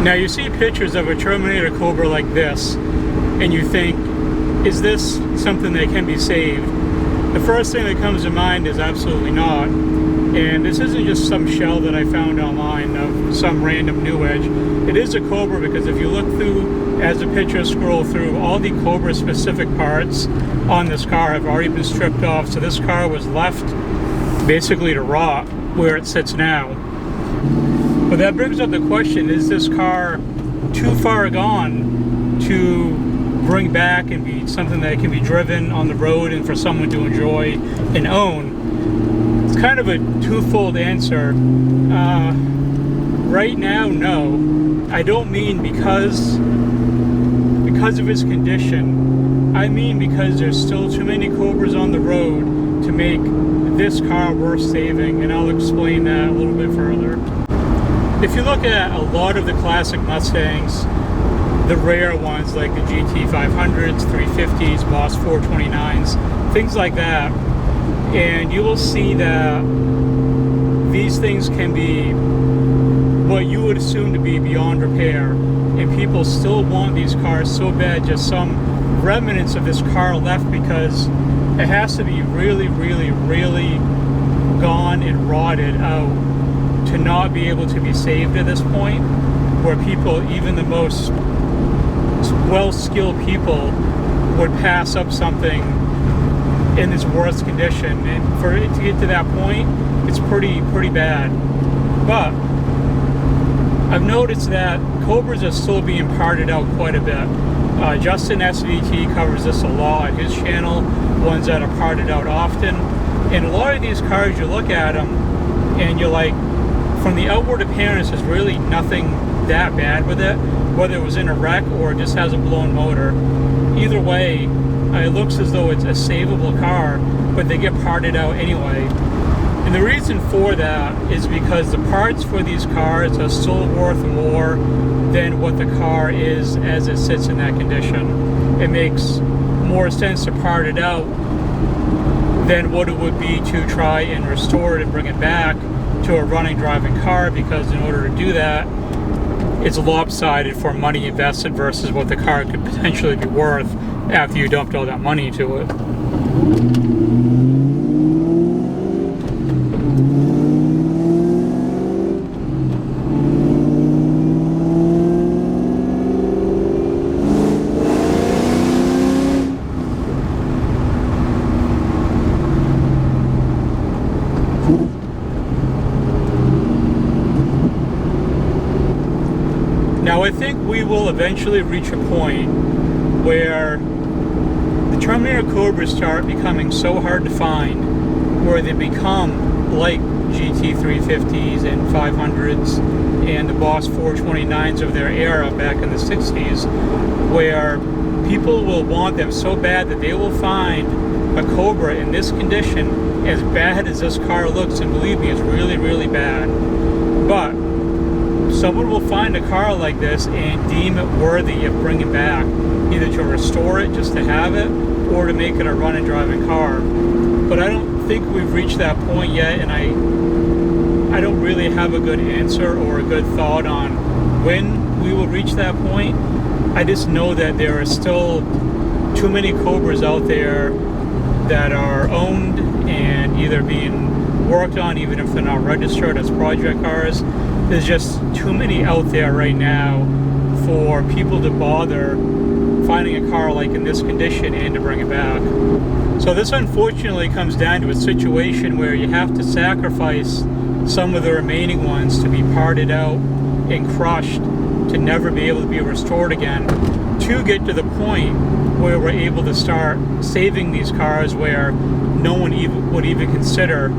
Now you see pictures of a Terminator Cobra like this, and you think, is this something that can be saved? The first thing that comes to mind is absolutely not. And this isn't just some shell that I found online of some random new edge. It is a Cobra because if you look through, as the pictures scroll through, all the Cobra specific parts on this car have already been stripped off. So this car was left basically to rot where it sits now. But that brings up the question, is this car too far gone to bring back and be something that can be driven on the road and for someone to enjoy and own? It's kind of a twofold answer. Right now, no. I don't mean because of its condition. I mean because there's still too many Cobras on the road to make this car worth saving, and I'll explain that a little bit further. If you look at a lot of the classic Mustangs, the rare ones like the GT 500s, 350s, Boss 429s, things like that, and you will see that these things can be what you would assume to be beyond repair, and people still want these cars so bad, just some remnants of this car left, because it has to be really, really, really gone and rotted out to not be able to be saved at this point, where people, even the most well-skilled people, would pass up something in its worst condition. And for it to get to that point, it's pretty bad. But I've noticed that Cobras are still being parted out quite a bit. Justin SVT covers this a lot on his channel, ones that are parted out often. And a lot of these cars, you look at them and you're like, from the outward appearance, there's really nothing that bad with it, whether it was in a wreck or it just has a blown motor. Either way, it looks as though it's a savable car, but they get parted out anyway. And the reason for that is because the parts for these cars are still worth more than what the car is as it sits in that condition. It makes more sense to part it out than what it would be to try and restore it and bring it back to a running, driving car, because in order to do that, it's lopsided for money invested versus what the car could potentially be worth after you dumped all that money into it. Now I think we will eventually reach a point where the Terminator Cobras start becoming so hard to find, where they become like GT 350s and 500s and the Boss 429s of their era back in the 60s, where people will want them so bad that they will find a Cobra in this condition, as bad as this car looks, and believe me, it's really, really bad. But someone will find a car like this and deem it worthy of bringing back, either to restore it just to have it, or to make it a running, driving car. But I don't think we've reached that point yet, and I don't really have a good answer or a good thought on when we will reach that point. I just know that there are still too many Cobras out there that are owned and either being worked on, even if they're not registered as project cars. There's just too many out there right now for people to bother finding a car like in this condition and to bring it back. So this unfortunately comes down to a situation where you have to sacrifice some of the remaining ones to be parted out and crushed to never be able to be restored again, to get to the point where we're able to start saving these cars, where no one would even consider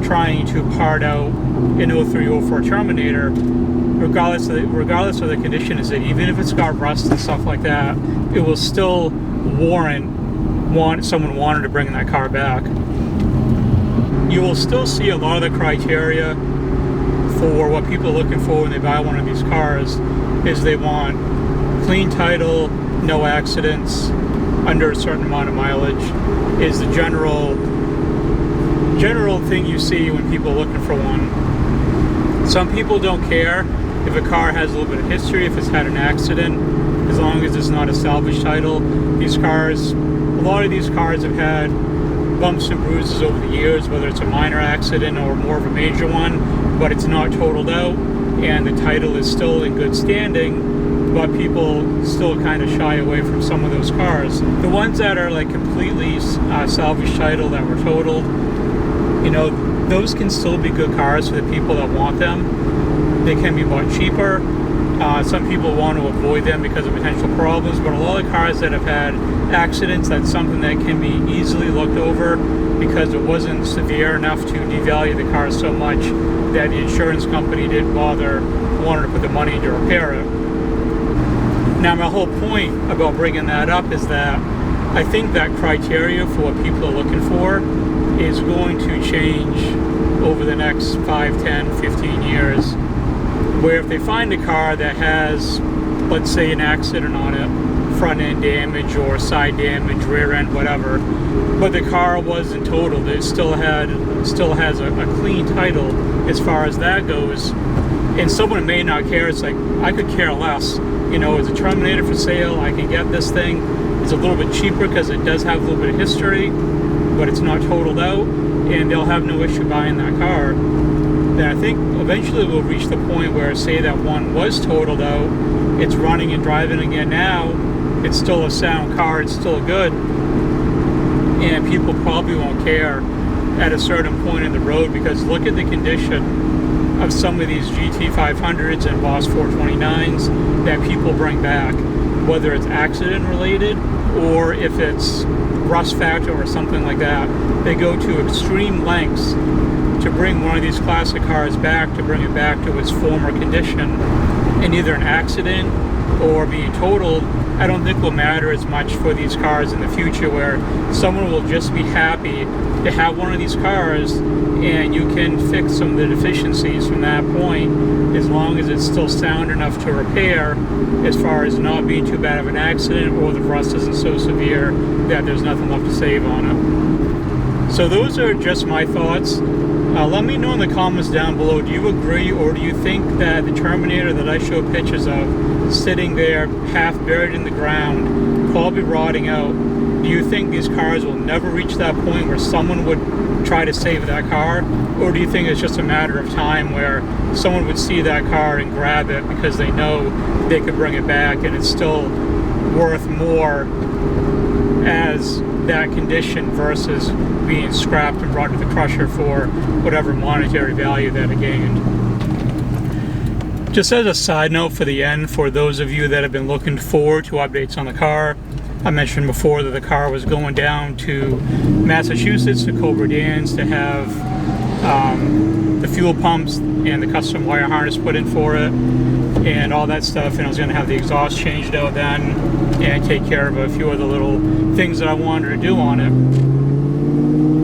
trying to part out an 0304 Terminator, regardless of the condition is it. Even if it's got rust and stuff like that, it will still warrant someone wanting to bring that car back. You will still see a lot of the criteria for what people are looking for when they buy one of these cars is they want clean title, no accidents, under a certain amount of mileage, is the general thing you see when people are looking for one. Some people don't care if a car has a little bit of history, if it's had an accident, as long as it's not a salvage title. These cars, a lot of these cars have had bumps and bruises over the years, whether it's a minor accident or more of a major one, but it's not totaled out and the title is still in good standing, but people still kind of shy away from some of those cars. The ones that are like completely salvage title that were totaled, you know, those can still be good cars for the people that want them. They can be bought cheaper. Some people want to avoid them because of potential problems, but a lot of cars that have had accidents, that's something that can be easily looked over because it wasn't severe enough to devalue the car so much that the insurance company didn't bother wanting to put the money to repair it. Now, my whole point about bringing that up is that I think that criteria for what people are looking for is going to change over the next 5, 10, 15 years, where if they find a car that has, let's say, an accident on it, front end damage or side damage, rear end, whatever, but the car wasn't totaled, it still has a clean title as far as that goes, and someone may not care. It's like, I could care less. You know, is a Terminator for sale? I can get this thing. It's a little bit cheaper because it does have a little bit of history, but it's not totaled out, and they'll have no issue buying that car. Then I think eventually we'll reach the point where, say that one was totaled out, it's running and driving again now, it's still a sound car, it's still good, and people probably won't care at a certain point in the road, because look at the condition of some of these GT500s and Boss 429s that people bring back, whether it's accident related or if it's rust factor or something like that. They go to extreme lengths to bring one of these classic cars back, to bring it back to its former condition. And either an accident or being totaled, I don't think will matter as much for these cars in the future, where someone will just be happy to have one of these cars and you can fix some of the deficiencies from that point, as long as it's still sound enough to repair, as far as not being too bad of an accident or the rust isn't so severe that there's nothing left to save on it. So those are just my thoughts. Let me know in the comments down below, do you agree, or do you think that the Terminator that I show pictures of sitting there half buried in the ground, probably rotting out, do you think these cars will never reach that point where someone would try to save that car? Or do you think it's just a matter of time where someone would see that car and grab it because they know they could bring it back and it's still worth more as that condition versus being scrapped and brought to the crusher for whatever monetary value that it gained? Just as a side note for the end, for those of you that have been looking forward to updates on the car, I mentioned before that the car was going down to Massachusetts to Cobra Dan's to have the fuel pumps and the custom wire harness put in for it and all that stuff, and I was going to have the exhaust changed out then and take care of a few other little things that I wanted to do on it.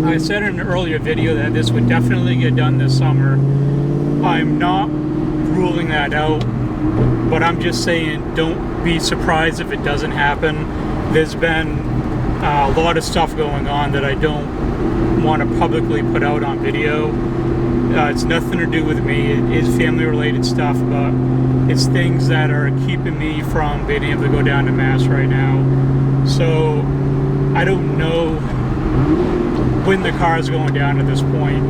I said in an earlier video that this would definitely get done this summer. I'm not ruling that out, but I'm just saying don't be surprised if it doesn't happen. There's been a lot of stuff going on that I don't want to publicly put out on video. It's nothing to do with me. It is family related stuff, but it's things that are keeping me from being able to go down to Mass right now. So I don't know when the car is going down at this point.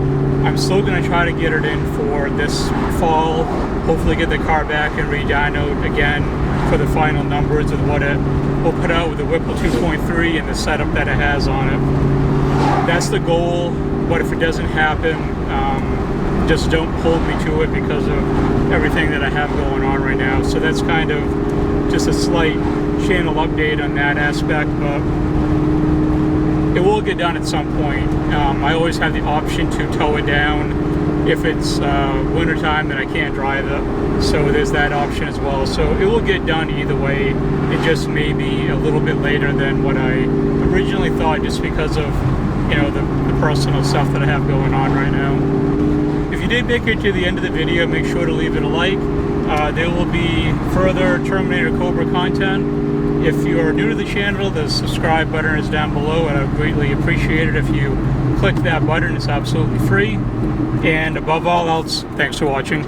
I'm still going to try to get it in for this fall, hopefully get the car back and re-dynoed again for the final numbers of what it will put out with the Whipple 2.3 and the setup that it has on it. That's the goal, but if it doesn't happen, just don't hold me to it because of everything that I have going on right now. So that's kind of just a slight channel update on that aspect, but it will get done at some point. I always have the option to tow it down if it's wintertime and I can't drive it, so there's that option as well. So it will get done either way. It just may be a little bit later than what I originally thought, just because of, you know, the personal stuff that I have going on right now. If you did make it to the end of the video, make sure to leave it a like. There will be further Terminator Cobra content. If you are new to the channel, the subscribe button is down below, and I would greatly appreciate it if you click that button. It's absolutely free. And above all else, thanks for watching.